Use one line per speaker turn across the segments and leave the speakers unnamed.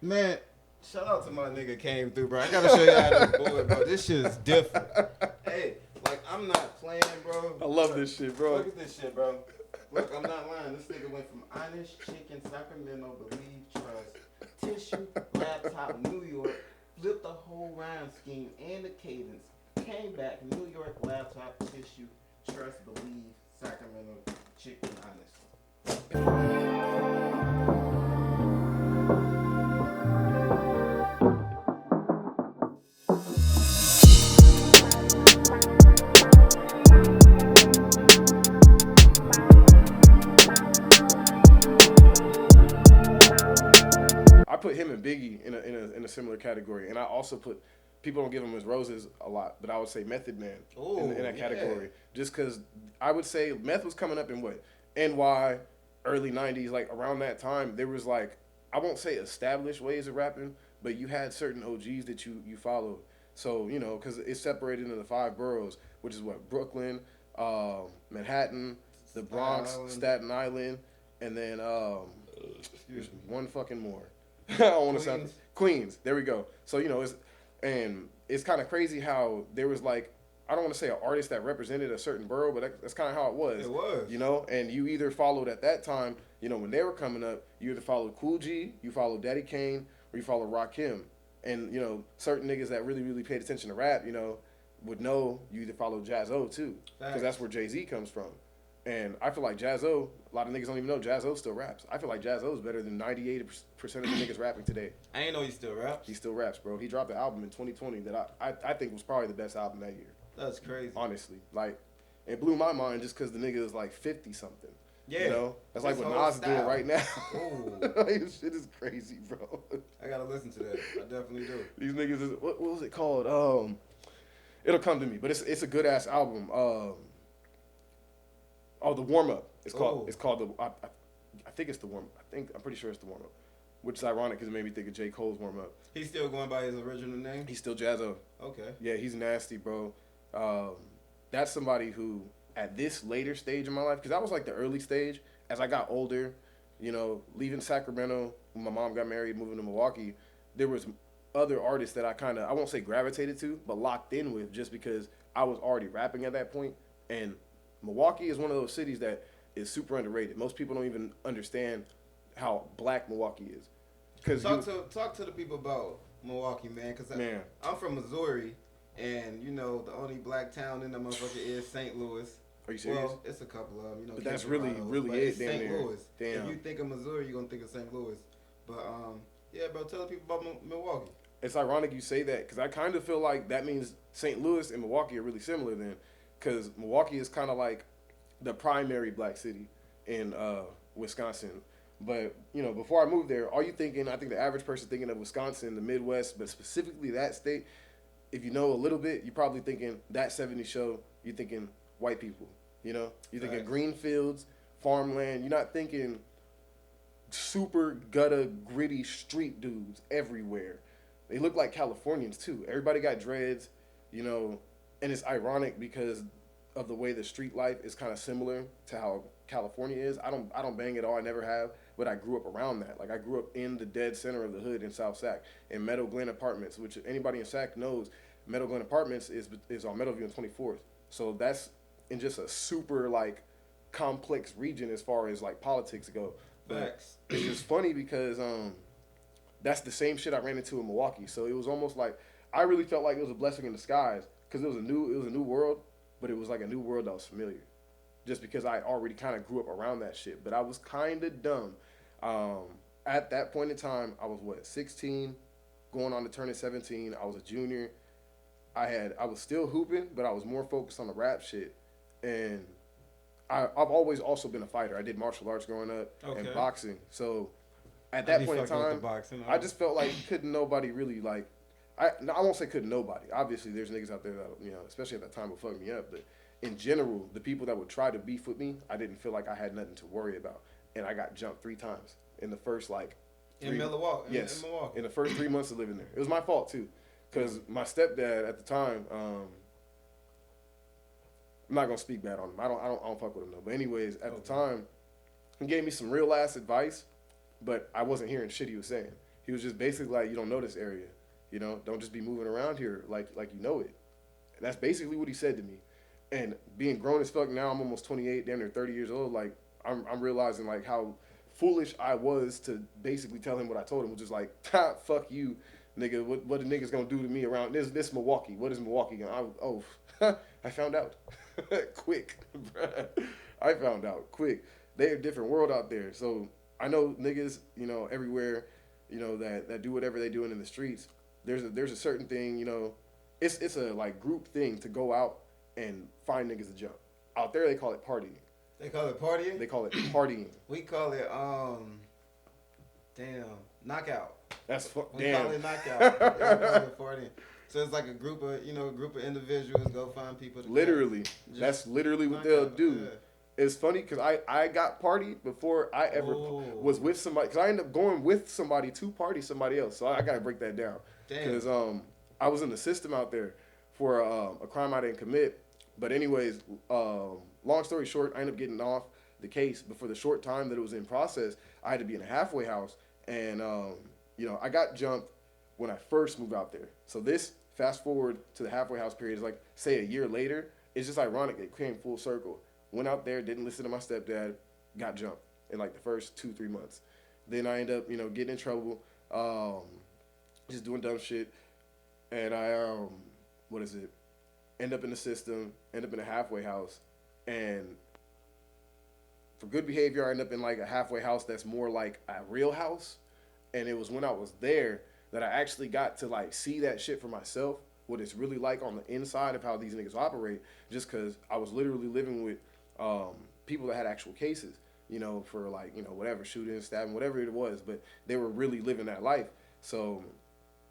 Man, shout out to my nigga came through, bro. I gotta show you how this boy, bro. This shit is different. Hey, like I'm not playing, bro.
I love this shit, bro.
Look at this shit, bro. Look, I'm not lying. This nigga went from honest chicken, Sacramento, believe, trust, tissue, laptop, New York, flipped the whole rhyme scheme and the cadence, came back, New York, laptop, tissue, trust, believe, Sacramento, chicken, honest.
I put him and Biggie in a similar category, and I also put people don't give him his roses a lot, but I would say Method Man in that category, just because I would say Meth was coming up in what NY early '90s, like around that time. There was like I won't say established ways of rapping, but you had certain OGs that you followed. So because it's separated into the five boroughs, which is what Brooklyn, Manhattan, the Bronx, Staten Island, and then there's one fucking more. I don't want to sound Queens. There we go. So it's kind of crazy how there was like I don't want to say an artist that represented a certain borough, but that's kind of how it was.
It was.
And you either followed at that time, when they were coming up, you either followed Cool G, you followed Daddy Kane, or you followed Rakim. And certain niggas that really really paid attention to rap, would know you either follow Jaz-O too, because that's where Jay-Z comes from. And I feel like Jaz-O, a lot of niggas don't even know Jaz-O still raps. I feel like Jaz-O is better than 98% of the niggas rapping today.
I ain't know he still raps.
He still raps, bro. He dropped an album in 2020 that I think was probably the best album that year.
That's crazy.
Honestly. Like, it blew my mind just because the nigga is like 50-something.
Yeah.
That's like what Nas is doing right now.
Ooh.
This shit is crazy, bro.
I gotta listen to that. I definitely do.
These niggas is, what was it called? It'll come to me, but it's a good-ass album. The warm up. It's called the. I think it's the warm. I'm pretty sure it's the warm up, which is ironic because it made me think of J. Cole's warm up.
He's still going by his original name.
He's still Jaz-O.
Okay.
Yeah, he's nasty, bro. That's somebody who at this later stage in my life, because that was like the early stage. As I got older, leaving Sacramento when my mom got married, moving to Milwaukee, there was other artists that I won't say gravitated to, but locked in with just because I was already rapping at that point. And Milwaukee is one of those cities that is super underrated. Most people don't even understand how black Milwaukee is.
Talk to the people about Milwaukee, man. Because I'm from Missouri, and the only black town in the motherfucker is St. Louis.
Are you serious?
Well, it's a couple of them.
But that's really it, damn
St. Louis.
Damn.
If you think of Missouri, you're gonna think of St. Louis. But yeah, bro, tell the people about Milwaukee.
It's ironic you say that because I kind of feel like that means St. Louis and Milwaukee are really similar then. Because Milwaukee is kind of like the primary black city in Wisconsin. But, before I moved there, I think the average person thinking of Wisconsin, the Midwest, but specifically that state, if you know a little bit, you're probably thinking that 70s show, you're thinking white people, You're thinking green fields, farmland. You're not thinking super gutter, gritty street dudes everywhere. They look like Californians, too. Everybody got dreads, and it's ironic because of the way the street life is kind of similar to how California is. I don't bang at all. I never have, but I grew up around that. Like I grew up in the dead center of the hood in South Sac in Meadow Glen Apartments, which anybody in Sac knows. Meadow Glen Apartments is on Meadowview and 24th. So that's in just a super like complex region as far as like politics go. But it's just funny because that's the same shit I ran into in Milwaukee. So it was almost like I really felt like it was a blessing in disguise because it was a new world, but it was like a new world that was familiar, just because I already kind of grew up around that shit. But I was kind of dumb. At that point in time, I was 16, going on to turning 17. I was a junior. I was still hooping, but I was more focused on the rap shit. And I've always also been a fighter. I did martial arts growing up and boxing. So at that point in time, I just felt like couldn't nobody really like. I won't say couldn't nobody. Obviously, there's niggas out there that especially at that time would fuck me up. But in general, the people that would try to beef with me, I didn't feel like I had nothing to worry about. And I got jumped 3 times in the first
in Milwaukee.
Yes,
in Milwaukee.
In the first 3 months of living there. It was my fault too, because my stepdad at the time. I'm not gonna speak bad on him. I don't fuck with him though. But anyways, at the time, he gave me some real ass advice, but I wasn't hearing shit he was saying. He was just basically like, you don't know this area, you know, don't just be moving around here like you know it. And that's basically what he said to me. And being grown as fuck now, I'm almost 28, damn near 30 years old. Like I'm realizing like how foolish I was to basically tell him what I told him, which is like, fuck you, nigga. What the niggas gonna do to me around this Milwaukee? What is Milwaukee gonna? I found out quick, bruh. I found out quick. They're a different world out there. So I know niggas, you know, everywhere, you know, that do whatever they doing in the streets. There's a certain thing, you know, it's a like group thing to go out and find niggas to jump. Out there they call it partying.
They call it partying?
They call it partying.
We call it knockout. We
damn.
call it knockout. They call it partying. So it's like a group of individuals go find people to
literally. That's literally what they'll do. Yeah. It's funny because I got partied before I ever was with somebody. Because I ended up going with somebody to party somebody else. So I got to break that down. Because I was in the system out there for a crime I didn't commit. But anyways, long story short, I ended up getting off the case. But for the short time that it was in process, I had to be in a halfway house. And, you know, I got jumped when I first moved out there. So this, fast forward to the halfway house period, is like, say, a year later. It's just ironic. It came full circle. Went out there, didn't listen to my stepdad, got jumped in like the first 2-3 months. Then I ended up, you know, getting in trouble, just doing dumb shit. And I, end up in the system, end up in a halfway house. And for good behavior, I end up in like a halfway house that's more like a real house. And it was when I was there that I actually got to like see that shit for myself, what it's really like on the inside of how these niggas operate, just because I was literally living with people that had actual cases, you know, for like, you know, whatever, shooting, stabbing, whatever it was, but they were really living that life. So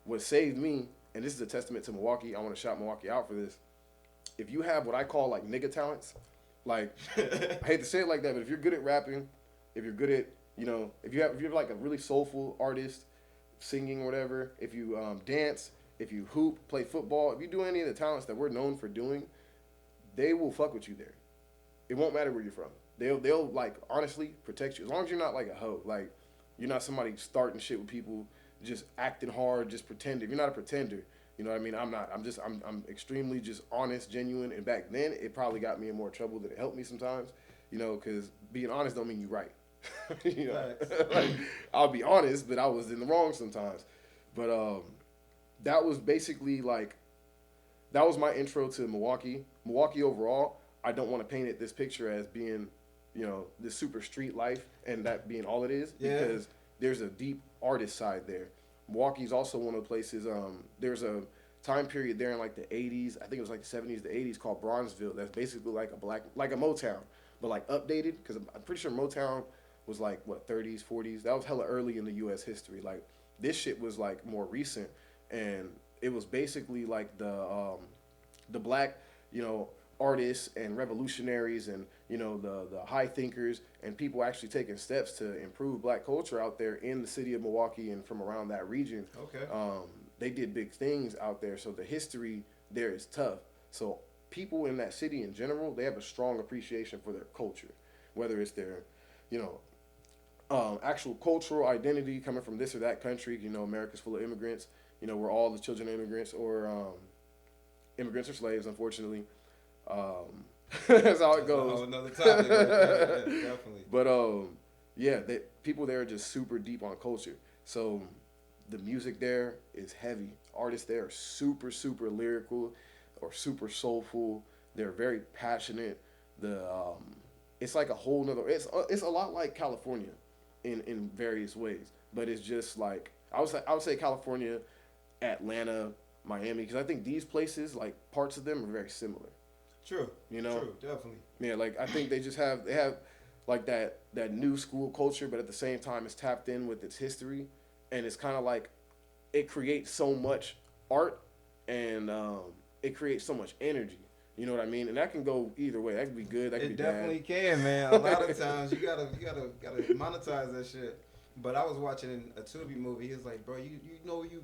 what saved me, and this is a testament to Milwaukee, I want to shout Milwaukee out for this. If you have what I call like nigga talents, like, I hate to say it like that, but if you're good at rapping, if you're good at, you know, if you're like a really soulful artist, singing or whatever, if you dance, if you hoop, play football, if you do any of the talents that we're known for doing, they will fuck with you there. It won't matter where you're from. They'll like honestly protect you as long as you're not like a hoe. Like you're not somebody starting shit with people, just acting hard, just pretending. If you're not a pretender, you know what I mean. I'm not. I'm extremely just honest, genuine. And back then, it probably got me in more trouble than it helped me sometimes. You know, because being honest don't mean you're right. You know, like I'll be honest, but I was in the wrong sometimes. But that was basically like that was my intro to Milwaukee. Milwaukee overall. I don't want to paint it this picture as being, you know, this super street life and that being all it is, because there's a deep artist side there. Milwaukee's also one of the places, there's a time period there in like the 80s, I think it was like the 70s, the 80s, called Bronzeville. That's basically like a Motown, but like updated, because I'm pretty sure Motown was like, what, 30s, 40s? That was hella early in the U.S. history. Like, this shit was like more recent, and it was basically like the black, you know, artists and revolutionaries and, you know, the high thinkers and people actually taking steps to improve black culture out there in the city of Milwaukee and from around that region.
Okay.
They did big things out there, so the history there is tough. So people in that city in general, they have a strong appreciation for their culture, whether it's their, you know, actual cultural identity coming from this or that country. You know, America's full of immigrants. You know, we're all the children of immigrants, or immigrants are slaves, unfortunately. That's how it goes.
Oh, another topic. Yeah, definitely.
But people there are just super deep on culture. So the music there is heavy. Artists there are super, super lyrical or super soulful. They're very passionate. It's like a whole nother. It's a lot like California, in various ways. But it's just like I would say California, Atlanta, Miami, because I think these places, like parts of them, are very similar.
True.
You know?
True, definitely.
Yeah, like I think they have like that new school culture, but at the same time it's tapped in with its history, and it's kind of like it creates so much art and it creates so much energy. You know what I mean? And that can go either way. That could be good. That could be bad. It
definitely can, man. A lot of times you gotta monetize that shit. But I was watching a Tubi movie. He was like, bro, you know where you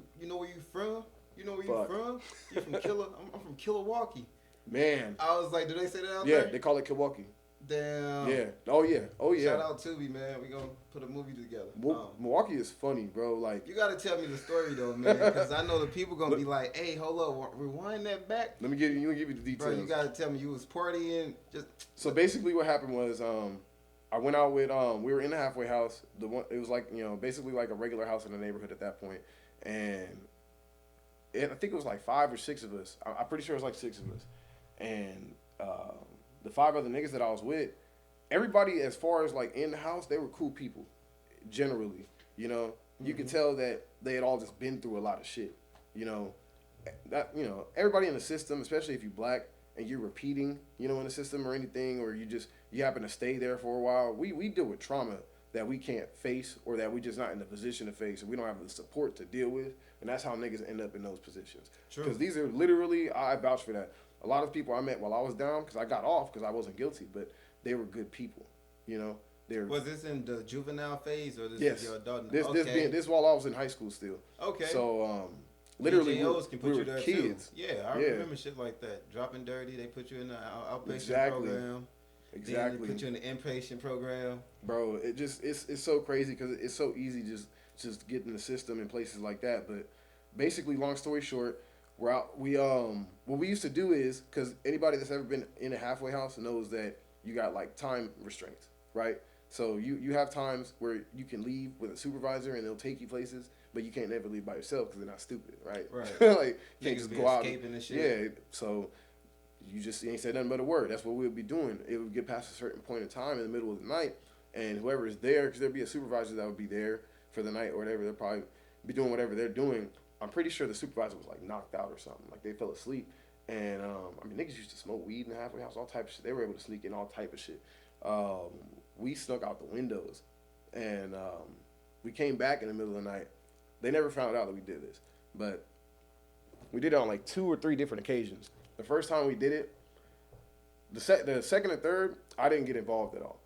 from? You know where you from? You from I'm from Milwaukee.
Man.
I was like, do they say that out there?
Yeah, they call it Milwaukee.
Damn.
Yeah. Oh yeah. Oh yeah.
Shout out Tubi, man. We gonna put a movie together.
Milwaukee is funny, bro. Like
you gotta tell me the story though, man, because I know the people gonna
Look,
be like, "Hey, hold up, rewind that back."
let me give you. Give you the details.
Bro, you gotta tell me you was partying. Just
so basically, what happened was, I went out with we were in the halfway house. The one it was like basically like a regular house in the neighborhood at that point, and I think it was like 5 or 6 of us. I'm pretty sure it was like 6 of us, and the 5 other niggas that I was with, everybody as far as like in the house, they were cool people, generally. You could tell that they had all just been through a lot of shit. That everybody in the system, especially if you black and you're repeating, in the system or anything, or you happen to stay there for a while. We deal with trauma that we can't face or that we just not in the position to face, and we don't have the support to deal with, and that's how niggas end up in those positions. Because these are literally, I vouch for that. A lot of people I met while I was down, because I got off because I wasn't guilty, but they were good people.
Was this in the juvenile phase or this is your adult?
This while I was in high school still.
Okay.
So literally
DJOs can put
we
you there
kids.
Too. Yeah, I remember shit like that. Dropping dirty, they put you in the outpatient program. Then they put you in the inpatient program.
Bro, it's so crazy because it's so easy just get in the system in places like that. But basically, long story short, we're out. What we used to do is, because anybody that's ever been in a halfway house knows that you got like time restraints, right? So you have times where you can leave with a supervisor and they'll take you places, but you can't never leave by yourself because they're not stupid, right?
Right.
Like you can't just go out
and shit.
Yeah. So you ain't said nothing but a word. That's what we'll be doing. It would get past a certain point in time in the middle of the night, and whoever is there, because there'd be a supervisor that would be there for the night or whatever, they'll probably be doing whatever they're doing. I'm pretty sure the supervisor was like knocked out or something, like they fell asleep. And niggas used to smoke weed in the halfway house, all type of shit. They were able to sneak in all type of shit. We snuck out the windows, and we came back in the middle of the night. They never found out that we did this, but we did it on like 2 or 3 different occasions. The first time we did it, the second and third, I didn't get involved at all,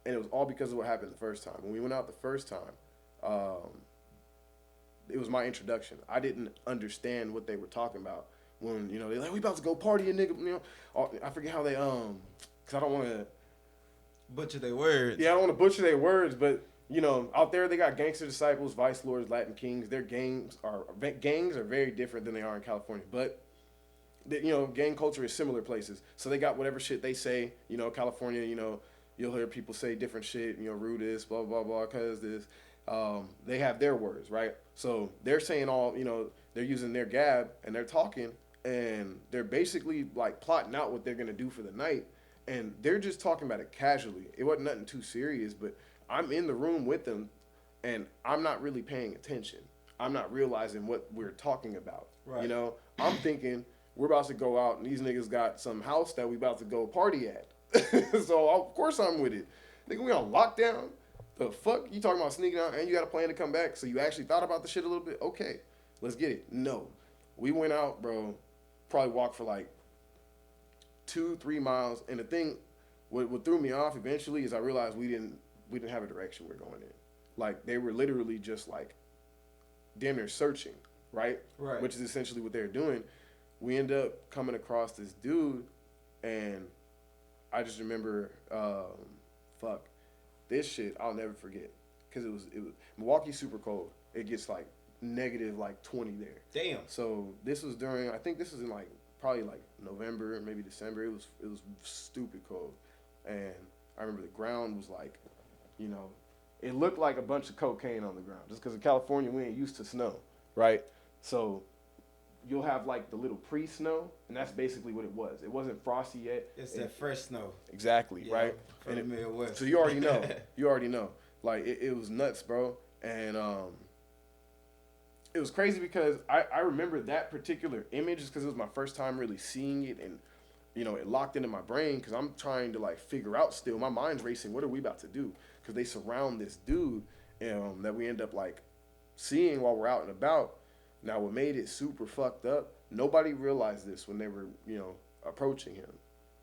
and it was all because of what happened the first time. When we went out the first time, it was my introduction. I didn't understand what they were talking about. When they're like, we about to go partying, nigga. I forget how they because I don't want to
butcher their words.
Yeah, I don't want to butcher their words, but out there they got gangster disciples, vice lords, Latin kings. Their gangs are very different than they are in California, but gang culture is similar places. So they got whatever shit they say. California, you'll hear people say different shit. Rude this, blah blah blah, cause this. They have their words, right? So they're saying all, they're using their gab and they're talking and they're basically like plotting out what they're gonna do for the night, and they're just talking about it casually. It wasn't nothing too serious, but I'm in the room with them and I'm not really paying attention. I'm not realizing what we're talking about. Right. I'm thinking we're about to go out and these niggas got some house that we about to go party at. So of course I'm with it. Nigga, we on lockdown. The fuck? You talking about sneaking out and you got a plan to come back? So you actually thought about the shit a little bit? Okay, let's get it. No. We went out, bro, probably walked for like 2-3 miles. And the thing, what threw me off eventually is I realized we didn't have a direction we're going in. Like, they were literally just like, damn near searching, right? Right. Which is essentially what they're doing. We end up coming across this dude, and I just remember, this shit I'll never forget, because it was Milwaukee's super cold. It gets like negative like 20 there. Damn. So this was during, I think this was in like probably like November, maybe December. It was stupid cold, and I remember the ground was like, it looked like a bunch of cocaine on the ground, just because in California we ain't used to snow, right? So you'll have like the little pre-snow, and that's basically what it was. It wasn't frosty yet.
It's that fresh snow.
Exactly, yeah, right?
From the Midwest.
So you already know. You already know. Like, it was nuts, bro. And it was crazy because I remember that particular image just because it was my first time really seeing it, and, it locked into my brain because I'm trying to, like, figure out still. My mind's racing. What are we about to do? Because they surround this dude that we end up, like, seeing while we're out and about. Now, what made it super fucked up, nobody realized this when they were, approaching him,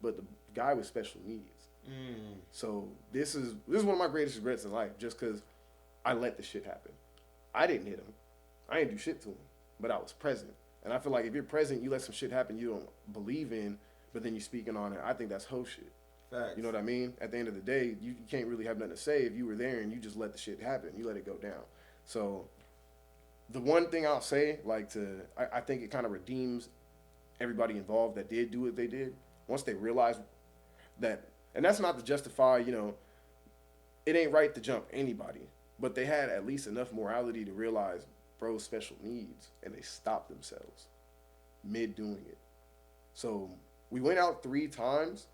but the guy with special needs. Mm. So this is one of my greatest regrets in life, just because I let the shit happen. I didn't hit him. I didn't do shit to him, but I was present. And I feel like if you're present, you let some shit happen you don't believe in, but then you speaking on it. I think that's hoe shit.
Facts.
You know what I mean? At the end of the day, you can't really have nothing to say if you were there and you just let the shit happen. You let it go down. So the one thing I'll say, like I think it kind of redeems everybody involved that did do what they did. Once they realize that, and that's not to justify, it ain't right to jump anybody, but they had at least enough morality to realize bro's special needs, and they stopped themselves mid doing it. So we went out 3 times.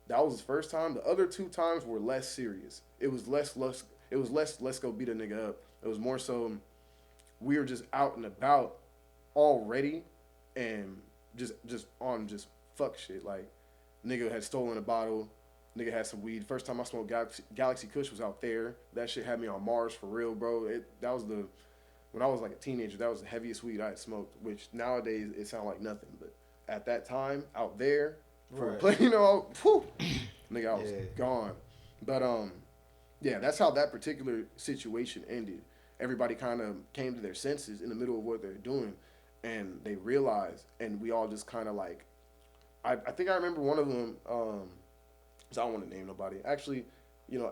That was the first time. The other 2 times were less serious. It was less let's go beat a nigga up. It was more so we were just out and about already and just on fuck shit. Like, nigga had stolen a bottle. Nigga had some weed. First time I smoked Galaxy Kush was out there. That shit had me on Mars for real, bro. When I was like a teenager, that was the heaviest weed I had smoked, which nowadays it sounded like nothing. But at that time, out there,
Right.
nigga, I was gone. But yeah, that's how that particular situation ended. Everybody kind of came to their senses in the middle of what they're doing, and they realized, and we all just kind of like, I think I remember one of them, so I don't want to name nobody. Actually,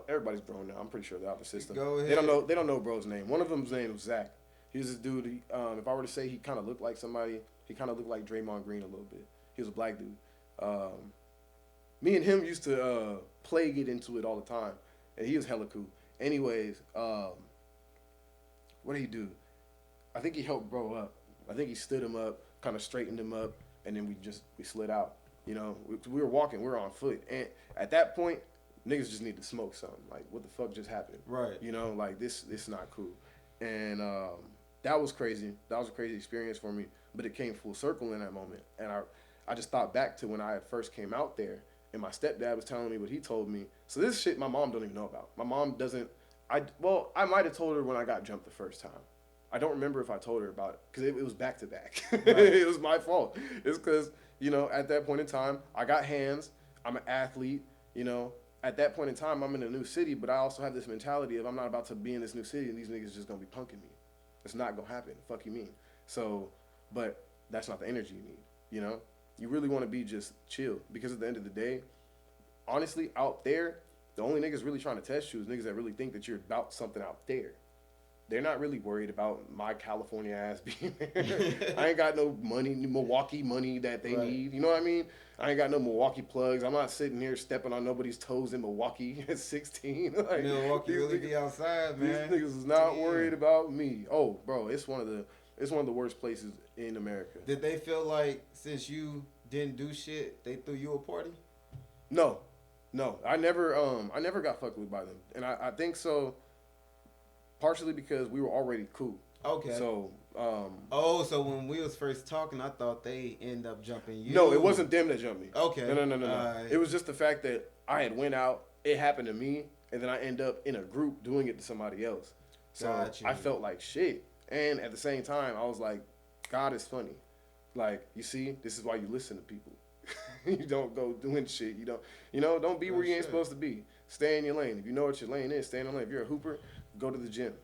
everybody's grown now. I'm pretty sure they're out the system.
Go ahead.
They don't know bro's name. One of them's name was Zach. He was this dude. If I were to say he kind of looked like somebody, he kind of looked like Draymond Green a little bit. He was a black dude. Me and him used to get into it all the time, and he was hella cool. Anyways, what did he do? I think he helped bro up. I think he stood him up, kind of straightened him up, and then we slid out. We were walking, we were on foot, and at that point, niggas just need to smoke something. Like, what the fuck just happened?
Right.
Like this is not cool, and that was crazy. That was a crazy experience for me, but it came full circle in that moment, and I just thought back to when I first came out there, and my stepdad was telling me what he told me. So this shit my mom don't even know about. My mom doesn't. I might have told her when I got jumped the first time. I don't remember if I told her about it because it was back to back. It was my fault. It's because at that point in time I got hands. I'm an athlete. At that point in time I'm in a new city, but I also have this mentality of I'm not about to be in this new city and these niggas just gonna be punking me. It's not gonna happen. Fuck you mean. So, but that's not the energy you need. You really want to be just chill because at the end of the day, honestly, out there, the only niggas really trying to test you is niggas that really think that you're about something out there. They're not really worried about my California ass being there. I ain't got no money, Milwaukee money that they need. You know what I mean? I ain't got no Milwaukee plugs. I'm not sitting here stepping on nobody's toes in Milwaukee at 16. Like,
Milwaukee really be outside, man.
These niggas is not worried about me. Oh, bro, it's one of the worst places in America.
Did they feel like since you didn't do shit, they threw you a party?
No. I never got fucked with by them, and I think so. Partially because we were already cool.
Okay.
So.
So when we was first talking, I thought they end up jumping you.
No, it wasn't them that jumped me.
Okay.
No. It was just the fact that I had went out, it happened to me, and then I end up in a group doing it to somebody else. So I felt like shit, and at the same time, I was like, God is funny. Like, you see, this is why you listen to people. You don't go doing shit. You don't be where you ain't supposed to be. Stay in your lane. If you know what your lane is, stay in the lane. If you're a hooper, go to the gym.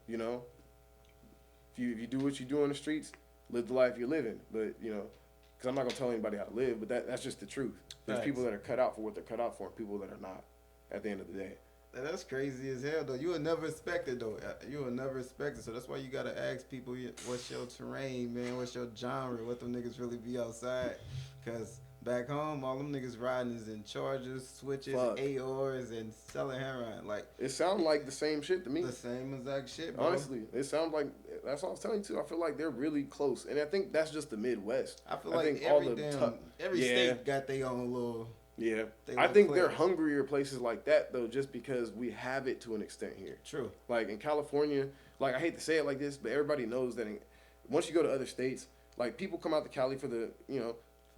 If you do what you do on the streets, live the life you're living. But because I'm not gonna tell anybody how to live, but that's just the truth. There's people that are cut out for what they're cut out for, and people that are not. At the end of the day.
That's crazy as hell, though. You would never expect it, though. You would never expect it. So that's why you gotta ask people, what's your terrain, man? What's your genre? What them niggas really be outside? Cause back home, all them niggas riding is in Chargers, switches, AORs, and selling heroin. Like,
it sounds like the same shit to me.
The same exact shit, bro.
Honestly, it sounds like that's what I was telling you too. I feel like they're really close, and I think that's just the Midwest.
I feel like every state got their own little.
Yeah, I think they're hungrier places like that though, just because we have it to an extent here.
True.
Like in California, like I hate to say it like this, but everybody knows that once you go to other states, like people come out to Cali for the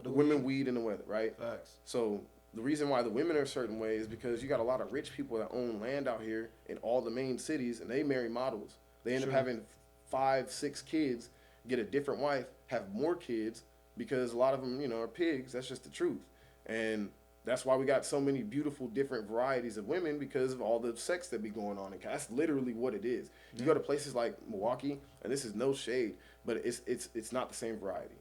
women, weed, and the weather, right?
Facts.
So the reason why the women are a certain way is because you got a lot of rich people that own land out here in all the main cities, and they marry models. They end up having 5, 6 kids, get a different wife, have more kids because a lot of them, are pigs. That's just the truth, and that's why we got so many beautiful different varieties of women because of all the sex that be going on. And that's literally what it is. You go to places like Milwaukee, and this is no shade, but it's not the same variety.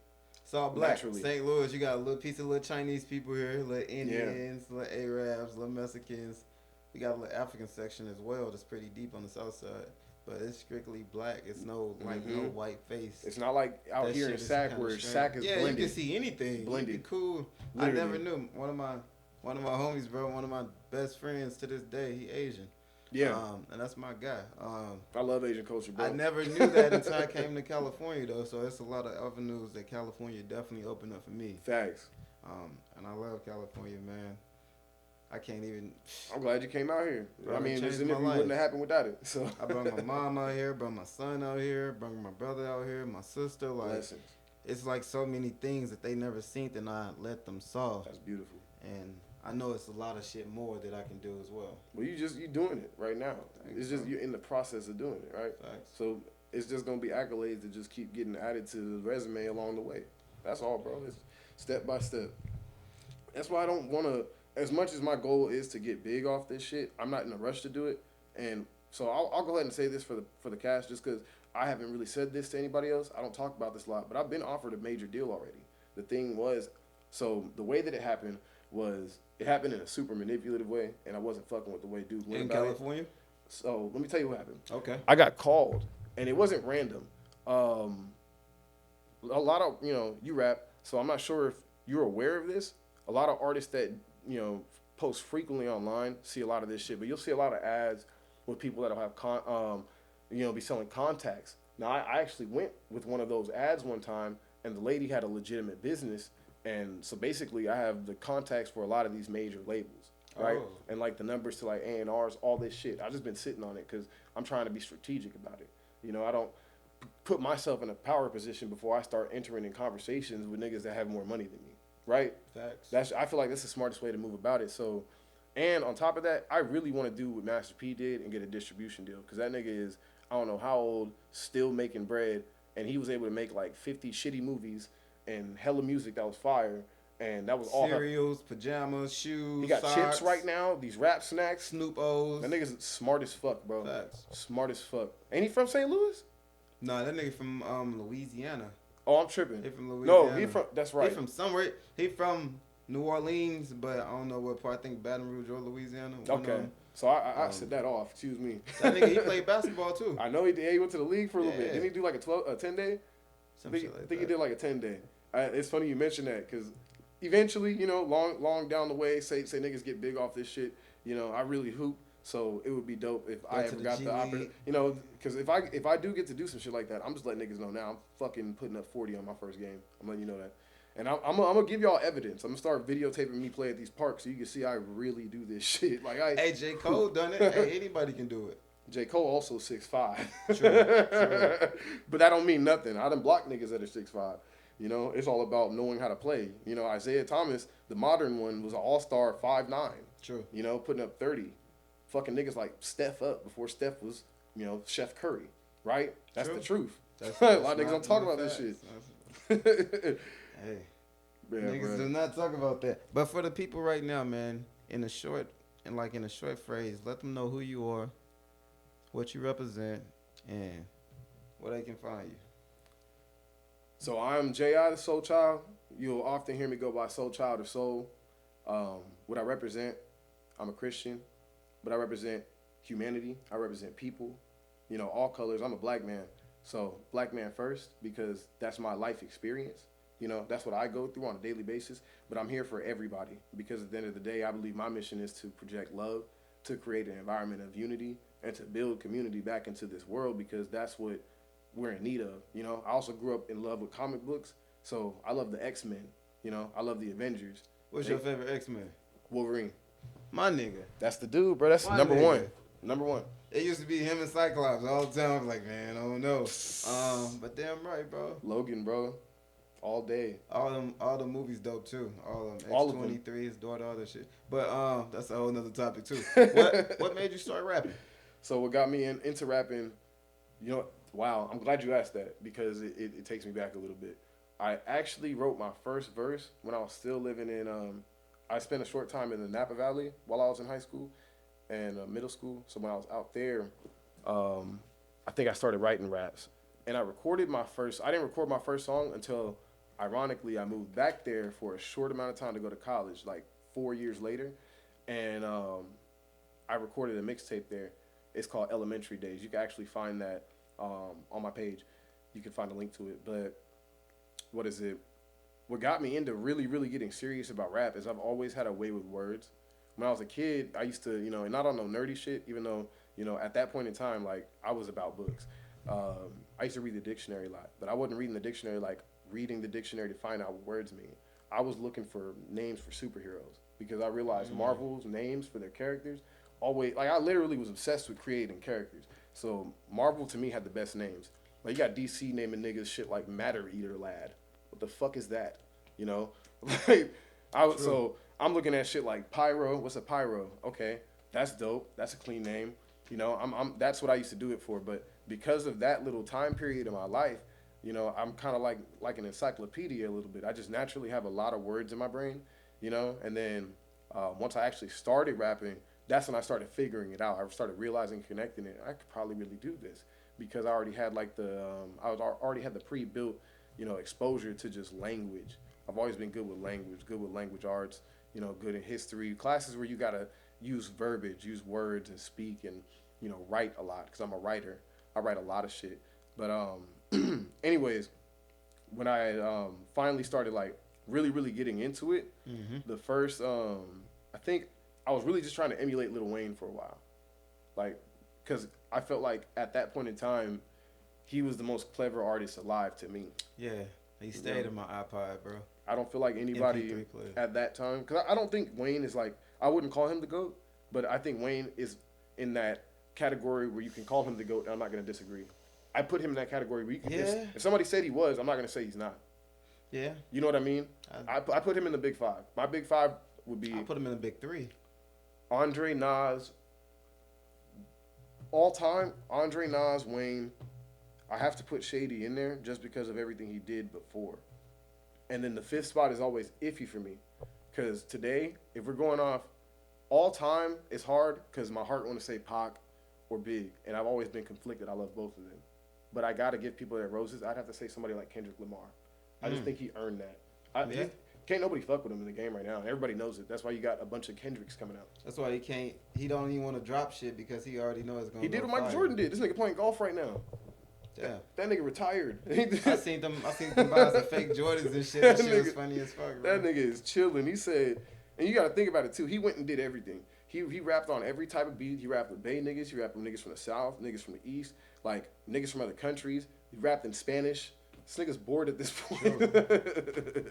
It's all black.
Naturally.
St. Louis, you got a little piece of little Chinese people here, little Indians, little Arabs, little Mexicans. We got a little African section as well that's pretty deep on the south side. But it's strictly black. It's no no white face.
It's not like out
That
here in
shit is
Sac
kinda
where
strange.
Sac is blended.
You can see anything.
Blended.
You be cool.
Literally.
I never knew. One of my homies, bro. One of my best friends to this day. He Asian.
Yeah.
And that's my guy.
I love Asian culture, bro.
I never knew that until I came to California, though. So it's a lot of avenues that California definitely opened up for me.
Facts.
And I love California, man. I can't even.
I'm glad you came out here.
Bro,
I mean, this
changed my
interview
life.
wouldn't have happened without it. So
I brought my mom out here, brought my son out here, brought my brother out here, my sister. Like,
blessings.
it's like so many things that they never seen that I let them solve.
That's beautiful.
And I know it's a lot of shit more that I can do as well.
Well, you doing it right now.
Thanks,
It's just
bro.
you're in the process of doing it, right?
Facts.
So it's just gonna be accolades that just keep getting added to the resume along the way. That's all, bro. It's step by step. That's why I don't want to. As much as my goal is to get big off this shit, I'm not in a rush to do it. And so I'll go ahead and say this for the cast, just because I haven't really said this to anybody else. I don't talk about this a lot, but I've been offered a major deal already. The thing was, so the way that it happened was it happened in a super manipulative way, and I wasn't fucking with the way dudes went
In
about it.
California?
So let me tell you what happened.
Okay.
I got called, and it wasn't random. A lot of, you rap, so I'm not sure if you're aware of this. A lot of artists that, post frequently online see a lot of this shit, but you'll see a lot of ads with people that'll have, be selling contacts. Now, I actually went with one of those ads one time, and the lady had a legitimate business, and so basically I have the contacts for a lot of these major labels, right?
Oh.
And like the numbers to like A&Rs, all this shit. I've just been sitting on it because I'm trying to be strategic about it. I don't put myself in a power position before I start entering in conversations with niggas that have more money than me, right?
Facts.
I feel like that's the smartest way to move about it. So, and on top of that, I really want to do what Master P did and get a distribution deal, because that nigga is, I don't know how old, still making bread, and he was able to make like 50 shitty movies and hella music that was fire, and that was all
Cereals, pajamas, shoes.
He got
socks,
chips right now, these rap snacks.
Snoop O's.
That nigga's smart as fuck, bro.
Facts.
Smart as fuck. Ain't he from St. Louis?
Nah, that nigga from Louisiana.
Oh, I'm tripping.
He from Louisiana.
No, he from, that's right.
He from somewhere. He from New Orleans, but I don't know what part. I think Baton Rouge or Louisiana.
Okay. So I set that off. Excuse me.
That nigga, he played basketball too.
I know he did. He went to the league for a little bit.
Yeah.
Didn't he do like a 10-day?
Some
I
shit like
think he
that.
did like a 10-day. It's funny you mentioned that, because eventually, long down the way, say niggas get big off this shit. I really hoop, so it would be dope if I
to
ever
the
got
G
the opportunity.
League.
Because if I do get to do some shit like that, I'm just letting niggas know now. I'm fucking putting up 40 on my first game. I'm letting you know that. And I'm gonna give y'all evidence. I'm gonna start videotaping me play at these parks so you can see I really do this shit. Like
Hey, J. Cole done it. Hey, anybody can do it.
J. Cole also 6'5".
True.
But that don't mean nothing. I done blocked niggas that are 6'5". It's all about knowing how to play. Isaiah Thomas, the modern one, was an all-star 5'9".
True.
Putting up 30. Fucking niggas like Steph up before Steph was, Chef Curry. Right? That's
True.
the truth.
That's
A lot of niggas don't talk about this shit.
Hey,
Yeah,
niggas do not talk about that. But for the people right now, man, in a short phrase, let them know who you are, what you represent, and where they can find you.
So I'm J.I. the Soul Child. You'll often hear me go by Soul Child or Soul. What I represent, I'm a Christian, but I represent humanity. I represent people, all colors. I'm a black man. So black man first, because that's my life experience. That's what I go through on a daily basis. But I'm here for everybody, because at the end of the day, I believe my mission is to project love, to create an environment of unity, and to build community back into this world, because that's what we're in need of. I also grew up in love with comic books, so I love the X-Men. I love the Avengers.
What's your favorite X-Men?
Wolverine.
My nigga.
That's the dude, bro. That's
My
number
nigga.
one. Number one.
It used to be him and Cyclops all the time. I was like, man, I don't know. But damn right, bro.
Logan, bro. All day.
All the movies dope too. All of them. X-23, his daughter, all that shit. But that's a whole nother topic too. What made you start rapping?
So what got me into rapping, wow, I'm glad you asked that, because it takes me back a little bit. I actually wrote my first verse when I was still living in, I spent a short time in the Napa Valley while I was in high school and middle school. So when I was out there, I think I started writing raps. And I didn't record my first song until ironically, I moved back there for a short amount of time to go to college, like 4 years later, and I recorded a mixtape there. It's called Elementary Days. You can actually find that on my page. You can find a link to it. But what is it? What got me into really, really getting serious about rap is I've always had a way with words. When I was a kid, I used to, and not on no nerdy shit, even though, at that point in time, like, I was about books. I used to read the dictionary a lot, but I wasn't reading the dictionary like reading the dictionary to find out what words mean. I was looking for names for superheroes because I realized Marvel's names for their characters always, like, I literally was obsessed with creating characters. So Marvel to me had the best names. Like, you got DC naming niggas shit like Matter Eater Lad. What the fuck is that? Like, so I'm looking at shit like Pyro. What's a Pyro? Okay, that's dope. That's a clean name. That's what I used to do it for. But because of that little time period in my life, I'm kind of like an encyclopedia a little bit. I just naturally have a lot of words in my brain, And then once I actually started rapping, that's when I started figuring it out. I started realizing, connecting it. I could probably really do this because I already had already had the pre-built, exposure to just language. I've always been good with language arts, good in history. Classes where you gotta use verbiage, use words and speak and, write a lot because I'm a writer. I write a lot of shit. But anyways, when I finally started like really, really getting into it, the first, I think I was really just trying to emulate Lil Wayne for a while. Like, because I felt like at that point in time, he was the most clever artist alive to me.
Yeah, he stayed in my iPod, bro.
I don't feel like anybody at that time, because I don't think Wayne is like, I wouldn't call him the GOAT, but I think Wayne is in that category where you can call him the GOAT, and I'm not going to disagree. I put him in that category where you can, if somebody said he was, I'm not going to say he's not.
Yeah.
You know what I mean? I put him in the big five. My big five would be...
I put him in the big three.
Andre, Nas, all time, Andre, Nas, Wayne. I have to put Shady in there just because of everything he did before. And then the fifth spot is always iffy for me. Because today, if we're going off all time, it's hard because my heart want to say Pac or Big. And I've always been conflicted. I love both of them. But I got to give people their roses. I'd have to say somebody like Kendrick Lamar. I just think he earned that. Can't nobody fuck with him in the game right now. Everybody knows it. That's why you got a bunch of Kendricks coming out.
That's why he don't even want to drop shit because he already knows it's going to
He did what Michael Jordan did. This nigga playing golf right now.
Yeah.
That nigga retired.
I seen them buy some fake Jordans and shit. That shit was funny as fuck, bro.
That nigga is chilling. He said, and you got to think about it too. He went and did everything. He rapped on every type of beat. He rapped with Bay niggas. He rapped with niggas from the South, niggas from the East, like niggas from other countries. He rapped in Spanish. This nigga's bored at this point.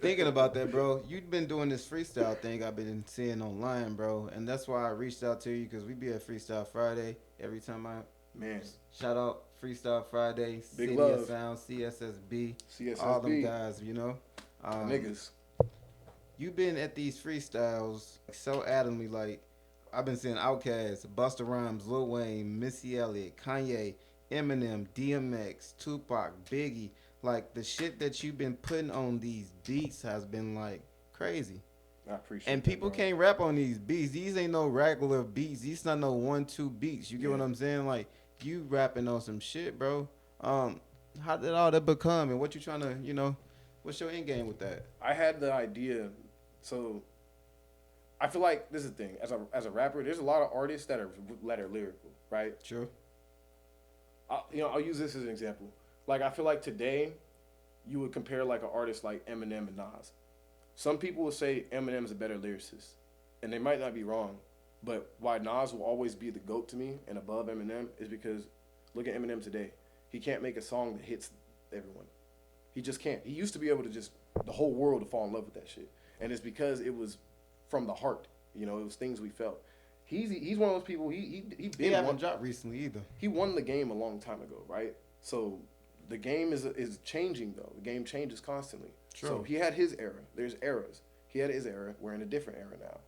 Thinking about that, bro, you've been doing this freestyle thing I've been seeing online, bro, and that's why I reached out to you because we be at Freestyle Friday every time shout out Freestyle Friday,
Big
City
love.
of Sound, CSSB, all them guys,
Niggas.
You've been at these freestyles so adamantly, like I've been seeing Outkast, Busta Rhymes, Lil Wayne, Missy Elliott, Kanye, Eminem, DMX, Tupac, Biggie. Like, the shit that you've been putting on these beats has been, like, crazy.
I appreciate it.
And people can't rap on these beats. These ain't no regular beats. These not no 1-2 beats. You get what I'm saying? Like, you rapping on some shit, bro. How did all that become? And what you trying to, what's your end game with that?
I had the idea. So, I feel like this is the thing. As a rapper, there's a lot of artists that are lyrical, right?
Sure.
I'll use this as an example. Like, I feel like today, you would compare, like, an artist like Eminem and Nas. Some people will say Eminem's a better lyricist, and they might not be wrong, but why Nas will always be the GOAT to me and above Eminem is because, look at Eminem today. He can't make a song that hits everyone. He just can't. He used to be able to the whole world to fall in love with that shit, and it's because it was from the heart. It was things we felt. He's one of those people, he
haven't dropped recently either.
He won the game a long time ago, right? So... the game is changing, though. The game changes constantly. True. So he had his era. There's eras. He had his era. We're in a different era now.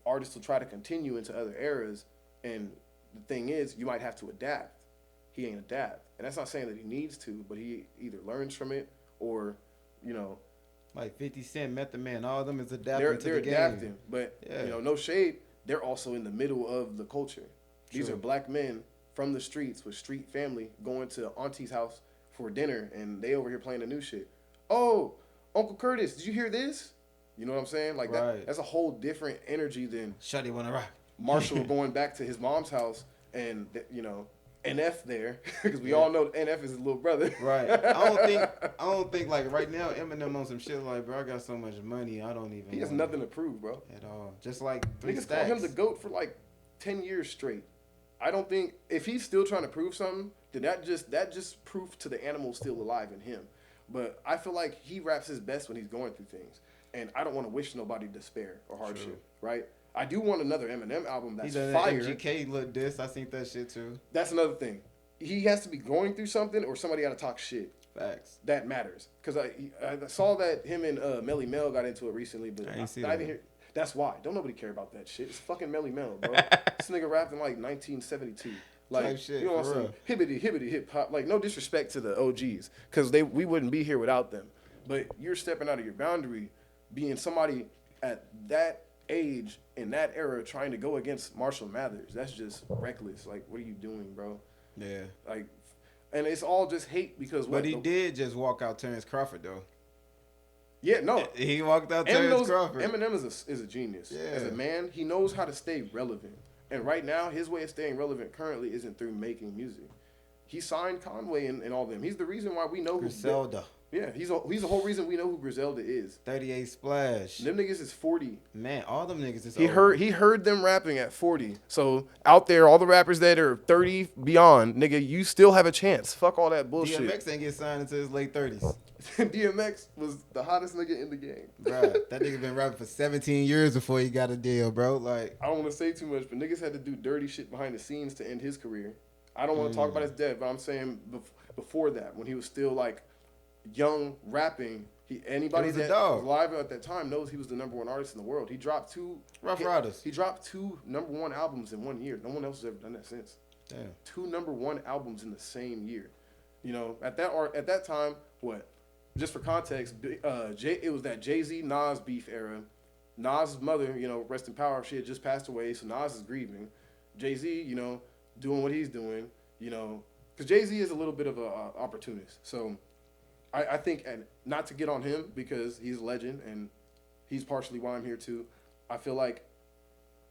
Artists will try to continue into other eras, and the thing is, you might have to adapt. He ain't adapt. And that's not saying that he needs to, but he either learns from it or,
Like 50 Cent, Method Man, all of them is adapting to the game.
They're adapting, but, no shade, they're also in the middle of the culture. These are black men from the streets with street family going to auntie's house for dinner, and they over here playing the new shit. Oh, Uncle Curtis, did you hear this? You know what I'm saying? Like
Right.
that's a whole different energy than
Shawty wanna rock.
Marshall going back to his mom's house and you know NF there because we
Yeah.
all know NF is his little brother.
Right. I don't think like right now Eminem on some shit like, bro, I got so much money, I don't even.
He has
wanna-
nothing to prove, bro.
at all. Just like Three
Niggas
Stacks.
call him the GOAT for like 10 years straight. I don't think if he's still trying to prove something, then that just proof to the animal still alive in him. But I feel like he raps his best when he's going through things, and I don't want to wish nobody despair or hardship,
True.
right? I do want another Eminem album that's
He done
fire.
that MGK look this. I seen that shit too.
That's another thing. He has to be going through something, or somebody got to talk shit.
Facts.
That matters, because I saw that him and Melly Mel got into it recently, but
I ain't see
I
that.
didn't hear. That's why. Don't nobody care about that shit. It's fucking Melly Mel, bro. This nigga rapped in like 1972. Like,
Type shit,
you know what I'm
for
saying? Hibbity hip hop. Like, no disrespect to the OGs, because we wouldn't be here without them. But you're stepping out of your boundary, being somebody at that age in that era trying to go against Marshall Mathers. That's just reckless. Like, what are you doing, bro?
Yeah.
Like, and it's all just hate because
But he did just walk out Terrence Crawford though.
Yeah, no.
He walked out Terrence Crawford.
Eminem is a genius.
Yeah.
As a man, he knows how to stay relevant. And right now, his way of staying relevant currently isn't through making music. He signed Conway and all them. He's the reason why we know who.
Griselda.
Yeah, he's the whole reason we know who Griselda is.
38 Splash.
Them niggas is 40.
Man, all them niggas is
He
old.
heard them rapping at 40. So out there, all the rappers that are 30 beyond, nigga, you still have a chance. Fuck all that bullshit.
DMX ain't get signed until his late 30s.
DMX was the hottest nigga in the game.
Bruh, that nigga been rapping for 17 years before he got a deal, bro. Like,
I don't want to say too much, but niggas had to do dirty shit behind the scenes to end his career. I don't want to talk about his death, but I'm saying before that, when he was still like young rapping, anybody
He was a
that
dog.
was alive at that time knows he was the number one artist in the world. He dropped
Rough Riders.
He dropped 2 number 1 albums in 1 year. No one else has ever done that since.
Damn.
2 number 1 albums in the same year. You know, at that time, what? Just for context, it was that Jay-Z Nas beef era. Nas' mother, you know, rest in power, she had just passed away, so Nas is grieving. Jay-Z, you know, doing what he's doing, you know, because Jay-Z is a little bit of an opportunist. So I think, and not to get on him because he's a legend and he's partially why I'm here too, I feel like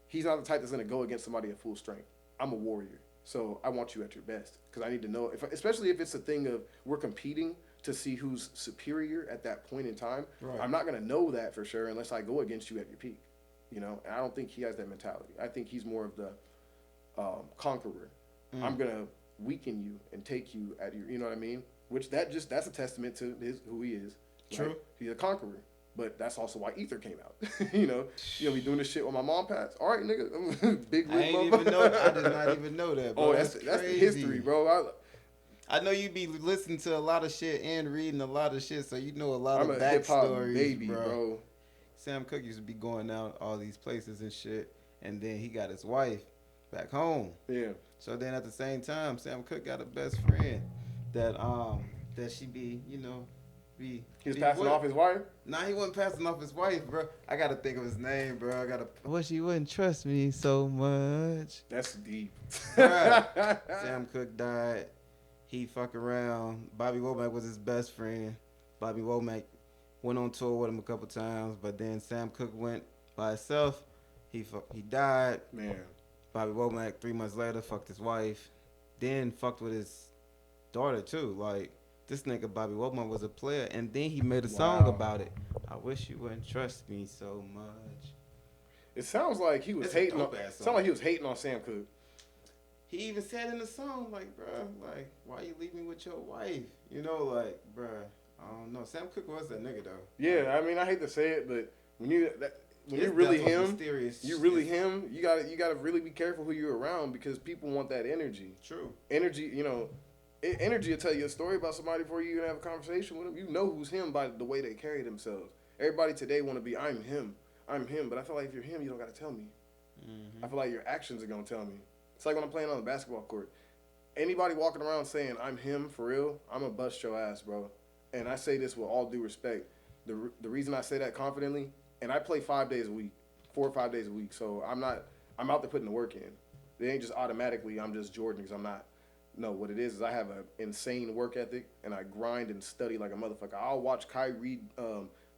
he's not the type that's going to go against somebody at full strength. I'm a warrior, so I want you at your best because I need to know, especially if it's a thing of we're competing to see who's superior at that point in time.
Right.
I'm not going to know that for sure unless I go against you at your peak, you know, and I don't think he has that mentality. I think he's more of the conqueror. I'm going to weaken you and take you at your, you know what I mean? Which that's a testament to who he is.
True.
Right? He's a conqueror. But that's also why Ether came out. you know, be doing this shit when my mom passed. All right, nigga, big
I
wig
ain't
motherfucker.
even know. I did not even know that, bro.
Oh, that's the history, bro.
I know you be listening to a lot of shit and reading a lot of shit, so you know a lot
I'm
of
a hip hop
backstories,
baby,
bro. Sam Cooke used to be going out all these places and shit, and then he got his wife back home.
Yeah.
So then at the same time, Sam Cooke got a best friend that she be, you know,
He was passing off his wife?
Nah, he wasn't passing off his wife, bro. I gotta think of his name, bro. Well, she wouldn't trust me so much.
That's deep.
Sam Cooke died. He fuck around. Bobby Womack was his best friend. Bobby Womack went on tour with him a couple times, but then Sam Cooke went by himself. He died.
Man.
Bobby Womack 3 months later fucked his wife. Then fucked with his daughter too. Like, this nigga Bobby Womack was a player, and then he made a song about it. I wish you wouldn't trust me so much.
It sounds like he was
It's a
hating on.
dope ass song.
Sound like he was hating on Sam Cooke.
He even said in the song, like, bruh, like, why you leave me with your wife? You know, like, bruh, I don't know. Sam Cooke was that nigga, though.
Yeah, I mean, I hate to say it, but when you're
His
really
death was
him,
mysterious.
you really him. You gotta really be careful who you're around because people want that energy.
True.
Energy, you know, energy will tell you a story about somebody before you even have a conversation with them. You know who's him by the way they carry themselves. Everybody today want to be I'm him, but I feel like if you're him, you don't gotta tell me. I feel like your actions are gonna tell me. It's like when I'm playing on the basketball court. Anybody walking around saying I'm him for real, I'm gonna bust your ass, bro. And I say this with all due respect. The reason I say that confidently, and I play 5 days a week, 4 or 5 days a week. So I'm out there putting the work in. It ain't just automatically I'm just Jordan because I'm not No, what it is I have an insane work ethic, and I grind and study like a motherfucker. I'll watch Kyrie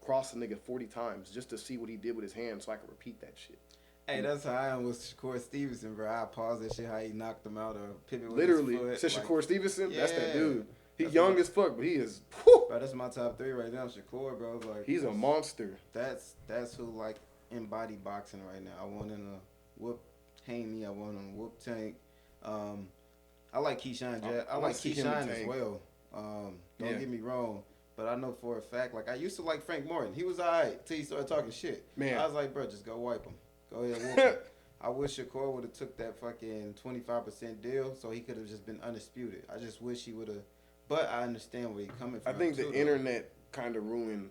cross a nigga 40 times just to see what he did with his hand so I can repeat that shit.
Hey, that's how I am with Shakur Stevenson, bro. I pause that shit, how he knocked him out or pivot with
Literally,
his
said
foot.
Shakur Stevenson,
yeah,
that's that dude. He
that's
young
my-
as fuck, but he is, whew,
Bro, that's my top 3 right now, Shakur, bro. Like,
he's a monster.
That's who like embody boxing right now. I want him to whoop Haney. I want him to whoop Tank. I like Keyshawn. I like
see him
Keyshawn
with
as
Tank.
well. Don't
Yeah.
get me wrong, but I know for a fact, like I used to like Frank Morton. He was alright till he started talking shit.
Man.
I was like, bro, just go wipe him. Go ahead, whoop him. I wish Shakur would have took that fucking 25% deal, so he could have just been undisputed. I just wish he would have. But I understand where he's coming
I
from.
think
too,
the
though.
internet kind of ruined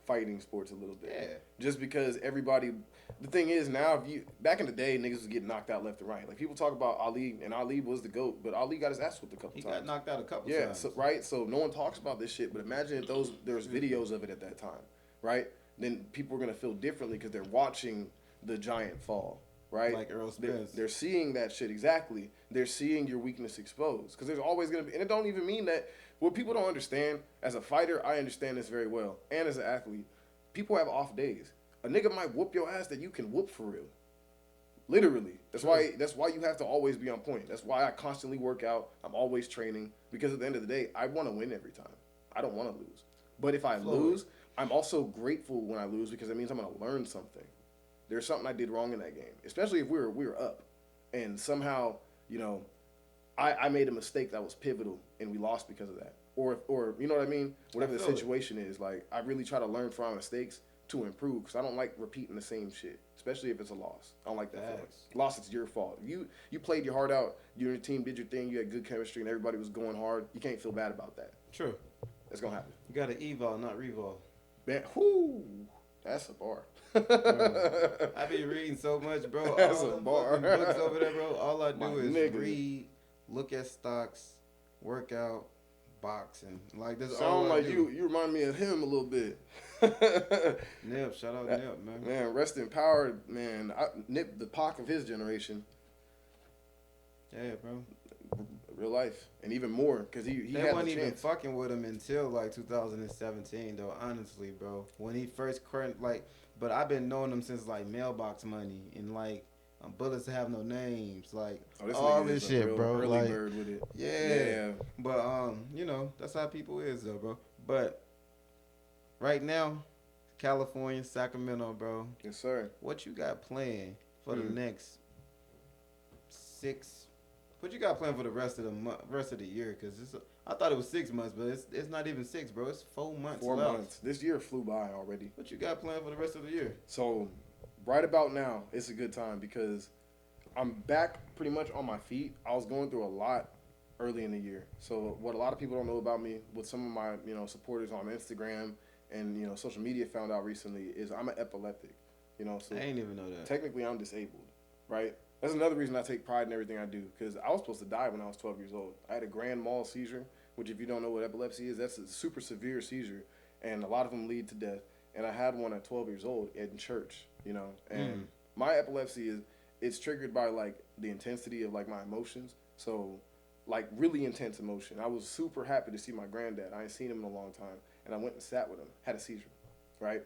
fighting sports a little bit.
Yeah.
Just because everybody, the thing is now, if you back in the day, niggas was getting knocked out left and right. Like people talk about Ali, and Ali was the GOAT, but Ali got his ass whooped a couple
He
times.
got knocked out a couple
Yeah,
times.
so, right. So no one talks about this shit, but imagine if there's videos of it at that time, right? Then people are gonna feel differently because they're watching the giant fall, right?
Like Earl
They're,
Spence.
they're seeing that shit exactly. They're seeing your weakness exposed because there's always gonna be, and it don't even mean that. What people don't understand, as a fighter, I understand this very well, and as an athlete, people have off days. A nigga might whoop your ass that you can whoop for real. Literally. That's why you have to always be on point. That's why I constantly work out. I'm always training because at the end of the day, I want to win every time. I don't want to lose. But if I lose, I'm also grateful when I lose because it means I'm going to learn something. There's something I did wrong in that game, especially if we were up and somehow, you know, I made a mistake that was pivotal and we lost because of that. Or you know what I mean? Whatever the situation is, like I really try to learn from my mistakes to improve because I don't like repeating the same shit, especially if it's a loss. I don't like that feeling. Loss, it's your fault. You played your heart out. You and your team did your thing. You had good chemistry and everybody was going hard. You can't feel bad about that.
True.
That's gonna happen.
You got to evol, not revol.
Man, whoo, that's a bar.
I be reading so much, bro.
That's
all
a
them
bar.
fucking books over there, bro. All I do
My
is
nigga.
read, look at stocks, work out, boxing. Like this. all
Sound
I
like
do.
you remind me of him a little bit.
Nip, shout out Nip, man.
Man, rest in power, man. Nip, the Pac of his generation,
Yeah, bro.
real life, and even more because he
They
had
wasn't
the
even
chance.
fucking with him until like 2017, though. Honestly, bro, when he first current like, but I've been knowing him since like Mailbox Money and like Bullets Have No Names, like
Oh, this
all
nigga
this
is a
shit,
real
bro.
early
Like,
bird with it.
yeah. But you know, that's how people is though, bro. But right now, California, Sacramento, bro.
Yes, sir.
What you got planned for the next 6? What you got planned for the rest of the rest of the year? Cause I thought it was 6 months, but it's not even 6, bro. It's 4 months.
4
left.
months. This year flew by already.
What you got planned for the rest of the year?
So, right about now, it's a good time because I'm back pretty much on my feet. I was going through a lot early in the year. So, what a lot of people don't know about me, what some of my supporters on Instagram and social media found out recently is I'm an epileptic. So
I ain't even know that.
technically I'm disabled, right? That's another reason I take pride in everything I do because I was supposed to die when I was 12 years old. I had a grand mal seizure, which if you don't know what epilepsy is, that's a super severe seizure, and a lot of them lead to death. And I had one at 12 years old in church, and my epilepsy it's triggered by like the intensity of like my emotions. So like really intense emotion. I was super happy to see my granddad. I ain't seen him in a long time, and I went and sat with him. Had a seizure, right?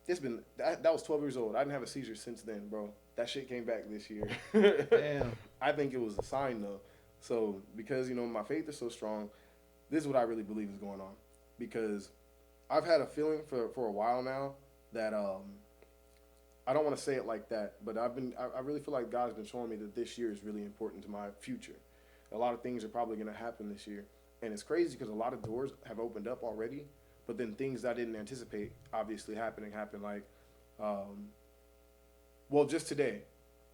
It's been that was 12 years old. I didn't have a seizure since then, bro. That shit came back this year.
Damn.
I think it was a sign though. So because my faith is so strong, this is what I really believe is going on. Because I've had a feeling for a while now that I don't want to say it like that, but I really feel like God has been showing me that this year is really important to my future. A lot of things are probably going to happen this year, and it's crazy because a lot of doors have opened up already. But then things I didn't anticipate obviously happened. Like, just today,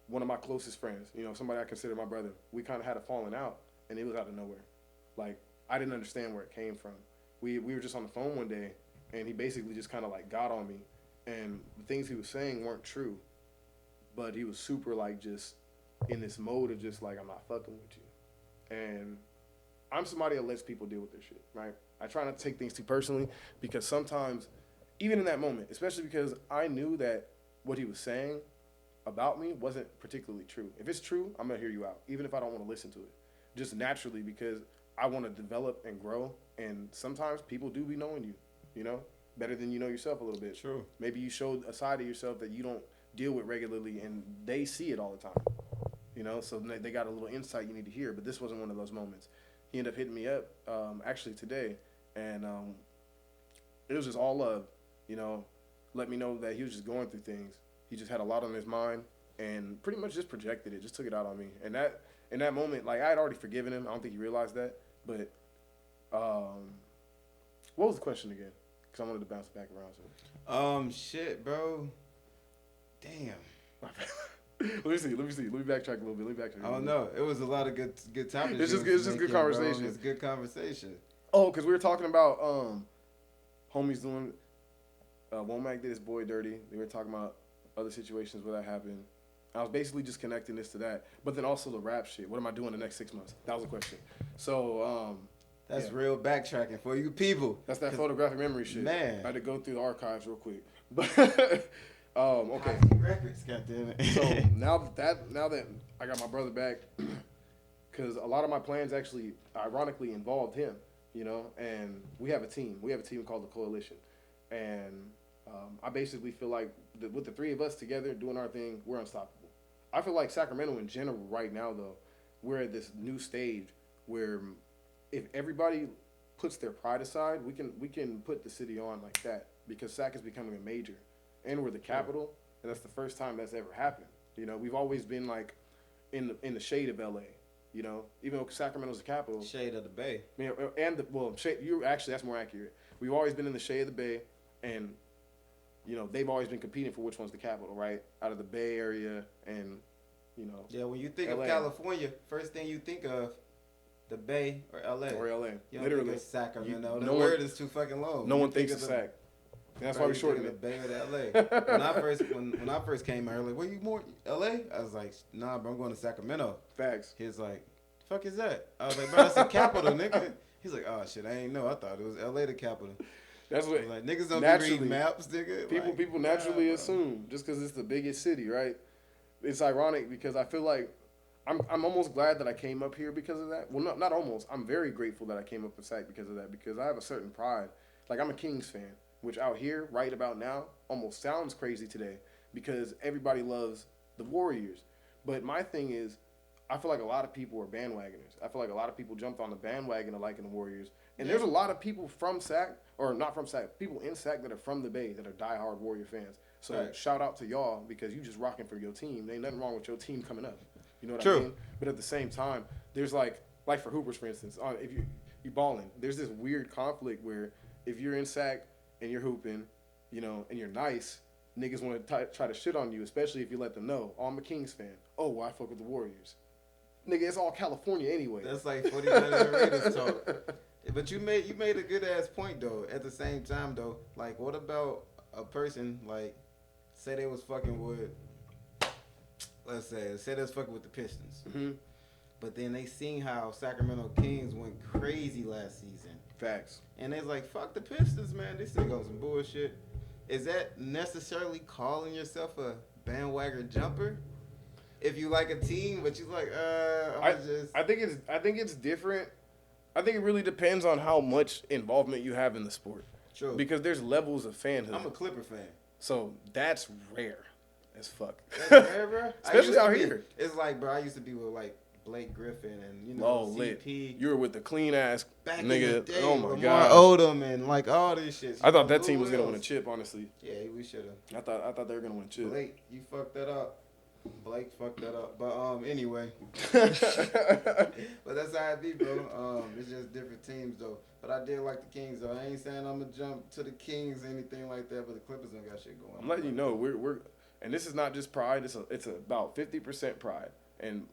one of my closest friends, somebody I consider my brother, we kind of had a falling out, and it was out of nowhere. Like, I didn't understand where it came from. We were just on the phone one day, and he basically just kind of like got on me, and the things he was saying weren't true, but he was super like just in this mode of just like, I'm not fucking with you. And I'm somebody that lets people deal with their shit, right? I try not to take things too personally because sometimes, even in that moment, especially because I knew that what he was saying about me wasn't particularly true. If it's true, I'm going to hear you out, even if I don't want to listen to it. just naturally because I want to develop and grow. And sometimes people do be knowing you, you know, better than you know yourself a little bit.
True.
Maybe you showed a side of yourself that you don't deal with regularly, and they see it all the time. You know, so they got a little insight you need to hear. But this wasn't one of those moments. He ended up hitting me up actually today, and it was just all love. You know, let me know that he was just going through things. He just had a lot on his mind, and pretty much just projected it, just took it out on me. And that in that moment, like I had already forgiven him. I don't think he realized that. But what was the question again? Because I wanted to bounce it back around. So.
Shit, bro. Damn.
Let me backtrack a little bit.
I don't know. It was a lot of good topics.
It's just good conversation.
Bro. It's good conversation.
Oh, because we were talking about homies doing. Womack did his boy dirty. They were talking about other situations where that happened. I was basically just connecting this to that, but then also the rap shit. What am I doing the next 6 months? That was the question. So
that's real backtracking for you people.
That's that photographic memory shit.
Man,
I had to go through the archives real quick, but okay.
Records, goddammit.
So now that I got my brother back, because a lot of my plans actually ironically involved him, you know, and we have a team. We have a team called the Coalition, and I basically feel like with the three of us together doing our thing, we're unstoppable. I feel like Sacramento in general right now, though, we're at this new stage where if everybody puts their pride aside, we can put the city on like that because Sac is becoming a major, and we're the capital, and that's the first time that's ever happened. You know, we've always been like in the shade of LA. You know, even though Sacramento's the capital,
shade of the Bay.
And shade. You actually, that's more accurate. We've always been in the shade of the Bay, and you know they've always been competing for which one's the capital, right? Out of the Bay Area, and you know.
Yeah, when you think
LA.
of California, first thing you think of the Bay or LA.
Or LA,
you don't
literally.
Think of Sacramento.
The
no word is too fucking long.
No one thinks of Sac. That's why we shortened
the
it.
Bay or the LA. when I first came out, like, were you more LA? I was like, nah, bro, I'm going to Sacramento.
Facts.
He was like, the fuck is that? I was like, bro, that's the capital, nigga. He's like, oh shit, I ain't know. I thought it was LA the capital.
That's what.
Like, niggas don't
naturally,
read maps, nigga.
People naturally assume just because it's the biggest city, right? It's ironic because I feel like I'm almost glad that I came up here because of that. Well, not almost. I'm very grateful that I came up with Sac because of that, because I have a certain pride. Like, I'm a Kings fan, which out here right about now almost sounds crazy today because everybody loves the Warriors. But my thing is, I feel like a lot of people are bandwagoners. I feel like a lot of people jumped on the bandwagon of liking the Warriors. And there's a lot of people from Sac, or not from Sac, people in Sac that are from the Bay that are diehard Warrior fans. So
right.
Shout out to y'all because you just rocking for your team. There ain't nothing wrong with your team coming up. You know what
True.
I mean? But at the same time, there's like for Hoopers, for instance, if you balling, there's this weird conflict where if you're in Sac and you're hooping, you know, and you're nice, niggas want to try to shit on you, especially if you let them know, oh, I'm a Kings fan. Oh, well, I fuck with the Warriors. Nigga, it's all California anyway.
That's like 49ers Raiders talk. But you made a good ass point though. At the same time though, like what about a person like say they was fucking with, let's say they was fucking with the Pistons, but then they seen how Sacramento Kings went crazy last season.
Facts.
And they's like, fuck the Pistons, man. This nigga on some bullshit. Is that necessarily calling yourself a bandwagon jumper? If you like a team, but you like,
I think it's different. I think it really depends on how much involvement you have in the sport.
True.
Because there's levels of fanhood.
I'm a Clipper fan.
So that's rare as fuck.
That's rare, bro.
Especially out here.
It's like, bro, I used to be with like Blake Griffin and you know CP.
You were with the clean ass
back
nigga.
In the day,
oh my
Lamar
god.
Odom and like all this shit.
I thought that team was gonna win a chip, honestly.
Yeah, we should have.
I thought they were gonna win a chip.
Blake, you fucked that up. Blake fucked that up. But anyway. But that's how it be, bro. It's just different teams though. But I did like the Kings though. I ain't saying I'm gonna jump to the Kings or anything like that, but the Clippers don't got shit going on.
I'm letting you know we're and this is not just pride, it's about 50% pride and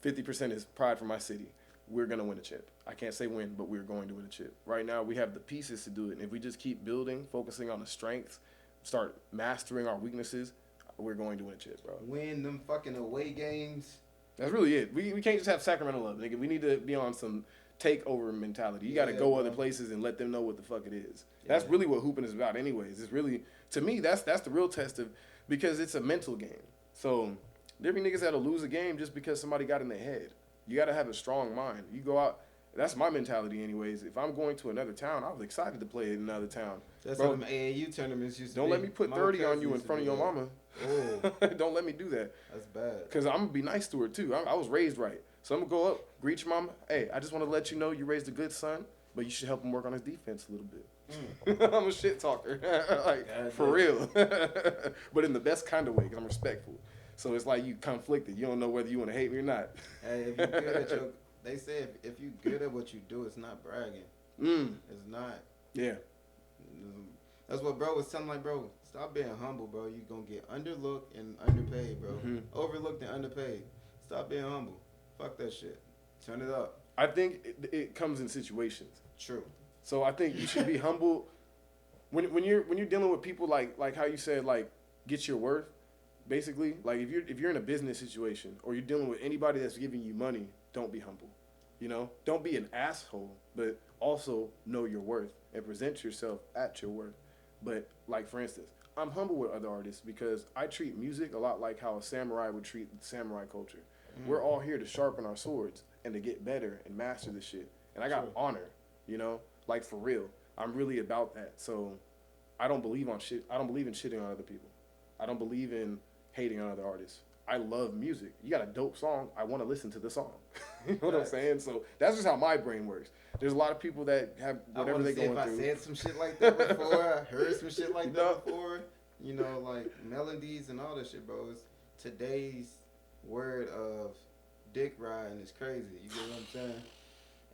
50% is pride for my city. We're gonna win a chip. I can't say win, but we're going to win a chip. Right now we have the pieces to do it. And if we just keep building, focusing on the strengths, start mastering our weaknesses, we're going to win a chip, bro.
Win them fucking away games.
That's really it. We can't just have Sacramento love, nigga. We need to be on some takeover mentality. You got to go other places and let them know what the fuck it is. Yeah. That's really what hooping is about anyways. It's really, to me, that's the real test of, because it's a mental game. So there be niggas that'll lose a game just because somebody got in their head. You got to have a strong mind. You go out. That's my mentality, anyways. If I'm going to another town, I was excited to play in another town.
That's
Bro,
what them AAU tournaments used to
don't
be.
let me put 30 on you in front of your mama.
Oh,
Don't let me do that.
that's bad.
Because I'm going to be nice to her, too. I was raised right. So I'm going to go up, greet your mama. Hey, I just want to let you know you raised a good son, but you should help him work on his defense a little bit. I'm a shit talker. Like,
God
for
damn.
real. But in the best kind of way, because I'm respectful. So it's like you conflicted. You don't know whether you want to hate me or not.
Hey, if you're good at your, they say if you good at what you do, it's not bragging. It's not.
Yeah.
That's what bro was telling, like, bro, stop being humble, bro. You gonna get underlooked and underpaid, bro. Overlooked and underpaid. Stop being humble. Fuck that shit. Turn it up.
I think it comes in situations.
True.
So I think you should be humble when you're dealing with people like how you said, like, get your worth. Basically, like if you're in a business situation or you're dealing with anybody that's giving you money, don't be humble. You know, don't be an asshole, but also know your worth and present yourself at your worth. But like, for instance, I'm humble with other artists because I treat music a lot like how a samurai would treat samurai culture. We're all here to sharpen our swords and to get better and master this shit. And I got honor, you know, like, for real. I'm really about that. So I don't believe on shit. I don't believe in shitting on other people. I don't believe in hating on other artists. I love music. You got a dope song, I want to listen to the song. You know what I'm saying? So that's just how my brain works. There's a lot of people that have whatever they're going through.
If I said some shit like that before, I heard some shit like that before, you know, like melodies and all that shit, bro. It's today's word of dick riding is crazy. You get what I'm saying?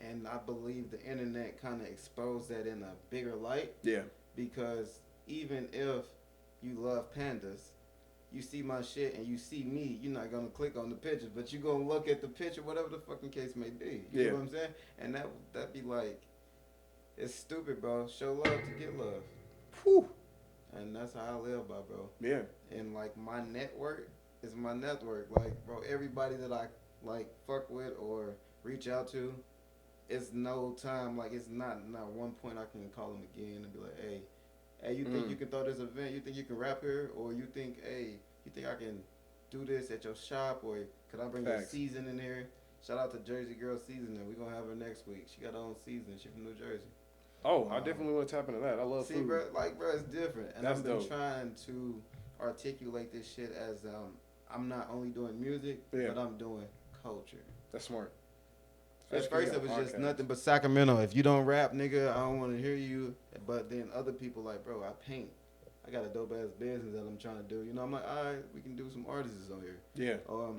And I believe the internet kind of exposed that in a bigger light.
Yeah.
Because even if you love pandas, you see my shit and you see me, you're not gonna click on the pictures, but you're gonna look at the picture, whatever the fucking case may be. You know what I'm saying? And that be like, it's stupid, bro. Show love to get love.
Whew.
And that's how I live by, bro.
Yeah.
And like my network is my network. Like, bro, everybody that I like fuck with or reach out to, it's no time, like, it's not one point I can call them again and be like, hey, you think you can throw this event? You think you can rap here? Or you think, hey, you think I can do this at your shop? Or could I bring a season in here? Shout out to Jersey Girl Seasoning. We're going to have her next week. She got her own season. She from New Jersey.
Oh, I definitely want to tap into that. I love food.
Bro, it's different. And
That's
I've been
dope.
trying to articulate this shit as I'm not only doing music, but I'm doing culture.
That's smart.
At first, it was just nothing but Sacramento. If you don't rap, nigga, I don't want to hear you. But then other people like, bro, I paint. I got a dope ass business that I'm trying to do. You know, I'm like, all right, we can do some artists on here.
Yeah.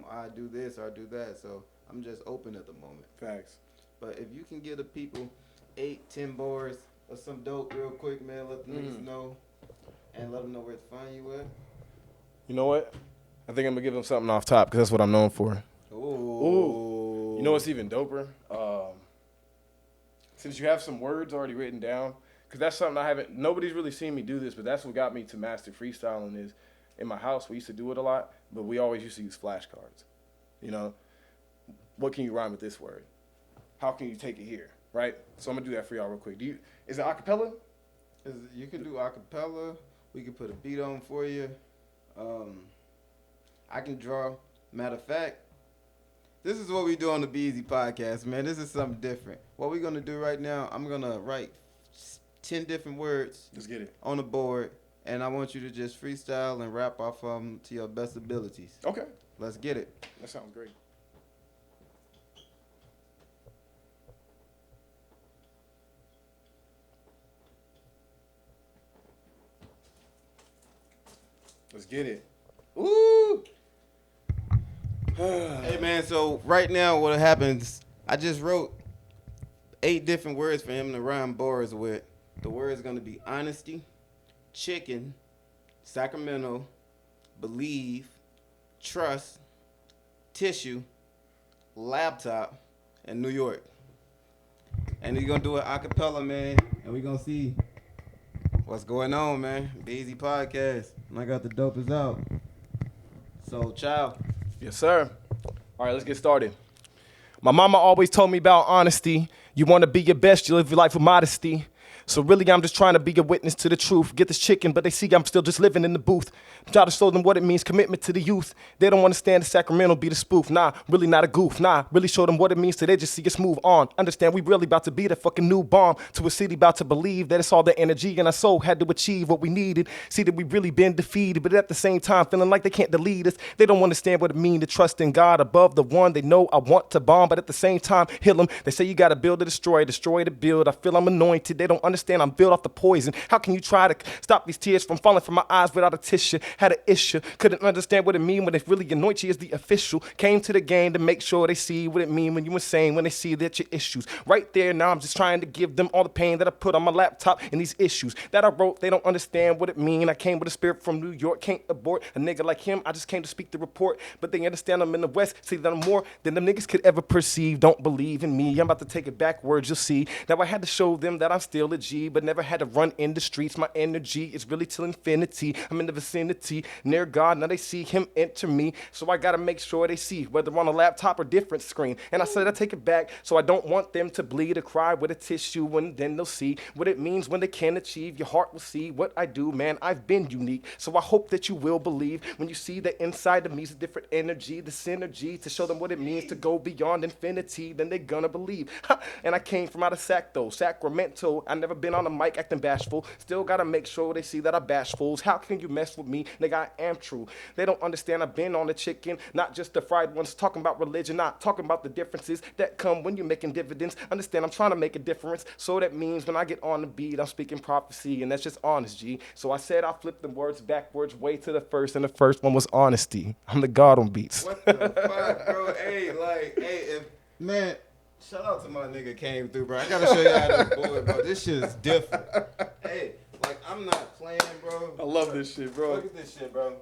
I do this or I do that. So I'm just open at the moment.
Facts.
But if you can give the people 8-10 bars or some dope real quick, man, let the niggas know and let them know where to find you at.
You know what? I think I'm gonna give them something off top because that's what I'm known for.
Ooh.
You know what's even doper? Since you have some words already written down, because that's something nobody's really seen me do this, but that's what got me to master freestyling is in my house, we used to do it a lot, but we always used to use flashcards. You know, what can you rhyme with this word? How can you take it here, right? So I'm going to do that for y'all real quick. Is it acapella?
You can do acapella. We can put a beat on for you. I can draw. Matter of fact, this is what we do on the Be Easy podcast, man. This is something different. What we're going to do right now, I'm going to write 10 different words.
Let's get it.
On the board, and I want you to just freestyle and rap off them to your best abilities.
Okay.
Let's get it.
That sounds great. Let's get it. Ooh!
Hey, man, so right now what happens, I just wrote 8 different words for him to rhyme bars with. The word is going to be honesty, chicken, Sacramento, believe, trust, tissue, laptop, and New York. And he's going to do it a cappella, man, and we're going to see what's going on, man. Be Easy Podcast. And I got the dopest out. So, ciao.
Yes, sir. All right, let's get started. My mama always told me about honesty. You want to be your best, you live your life with modesty.
So really, I'm just trying to be a witness to the truth. Get this chicken, but they see I'm still just living in the booth. Try to show them what it means, commitment to the youth. They don't understand the Sacramento be the spoof. Nah, really not a goof. Nah, really show them what it means till they just see us move on. Understand we really about to be the fucking new bomb to a city about to believe that it's all the energy in our soul had to achieve what we needed. See that we really been defeated, but at the same time feeling like they can't delete us. They don't understand what it means to trust in God above the one they know I want to bomb, but at the same time heal them. They say you gotta build to destroy to build. I feel I'm anointed. They don't understand I'm built off the poison. How can you try to stop these tears from falling from my eyes without a tissue? Had an issue, couldn't understand what it mean when they really anoint you as the official. Came to the game to make sure they see what it mean when you insane, when they see that your issues. Right there now I'm just trying to give them all the pain that I put on my laptop and these issues that I wrote. They don't understand what it mean. I came with a spirit from New York, can't abort a nigga like him. I just came to speak the report, but they understand I'm in the West. See that I'm more than them niggas could ever perceive. Don't believe in me. I'm about to take it backwards, you'll see. Now I had to show them that I'm still a G, but never had to run in the streets. My energy is really till infinity. I'm in the vicinity, near God. Now they see him enter me, so I gotta make sure they see, whether on a laptop or different screen. And I said I take it back, so I don't want them to bleed or cry with a tissue, and then they'll see what it means when they can achieve. Your heart will see what I do, man. I've been unique, so I hope that you will believe when you see that inside of me is a different energy, the synergy to show them what it means to go beyond infinity. Then they're gonna believe. And I came from out of Sacramento. I never been on a mic acting bashful. Still gotta make sure they see that I bash fools. How can you mess with me? Nigga, I am true. They don't understand I've been on the chicken, not just the fried ones. Talking about religion, not talking about the differences that come when you're making dividends. Understand I'm trying to make a difference. So that means when I get on the beat, I'm speaking prophecy, and that's just honest, G. So I said I'll flip the words backwards way to the first, and the first one was honesty. I'm the God on beats.
What the fuck, bro? Hey, man, shout out to my nigga came through, bro. I gotta show y'all this boy, bro. This shit is different.
Hey, like, I'm not playing, bro.
I love this shit, bro.
Look at this shit, bro.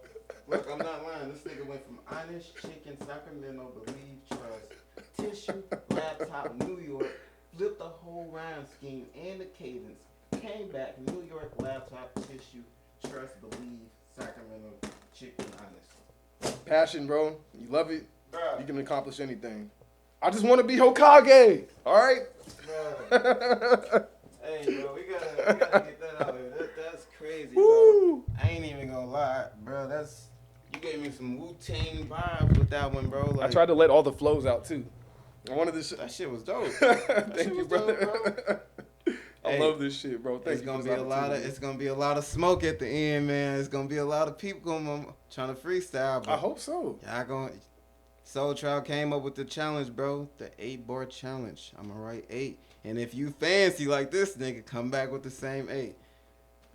Look, I'm not lying. This nigga went from honest chicken, Sacramento, believe, trust, tissue, laptop, New York, flipped the whole rhyme scheme and the cadence, came back, New York, laptop, tissue, trust, believe, Sacramento, chicken, honest.
Passion, bro. You love it.
Bro.
You can accomplish anything. I just want to be Hokage. All right.
Bro. Hey, bro, we gotta get that out there. That's crazy, bro. I ain't even gonna lie, bro. You gave me some Wu-Tang vibes with that one, bro. Like,
I tried to let all the flows out too. I wanted this.
that shit was dope.
Thank you, brother.
Bro.
I love this shit, bro. Thank
It's
you.
gonna
for
be
this
a lot of
opportunity.
it's gonna be a lot of smoke at the end, man. It's gonna be a lot of people trying to freestyle. But
I hope so.
y'all gonna Soul Trial came up with the challenge, bro. The 8-bar challenge. I'ma write 8. And if you fancy like this nigga, come back with the same 8.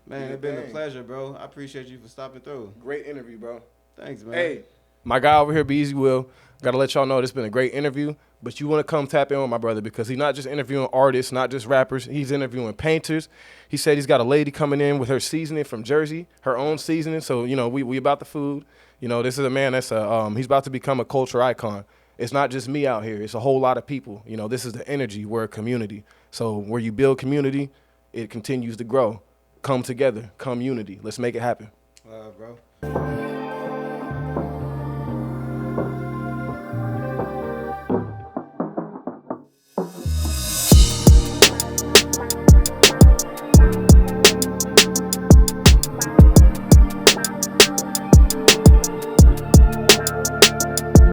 Man,
Yeah,
it's been a
dang.
pleasure, bro. I appreciate you for stopping through.
Great interview, bro.
Thanks, man.
Hey, my guy over here, Be Easy Will. Gotta let y'all know this been a great interview. But you want to come tap in with my brother because he's not just interviewing artists, not just rappers. He's interviewing painters. He said he's got a lady coming in with her seasoning from Jersey, her own seasoning. So, you know, we about the food. You know, this is a man that's he's about to become a culture icon. It's not just me out here. It's a whole lot of people. You know, this is the energy. We're a community. So where you build community, it continues to grow. Come together. Come unity. Let's make it happen.
Bro.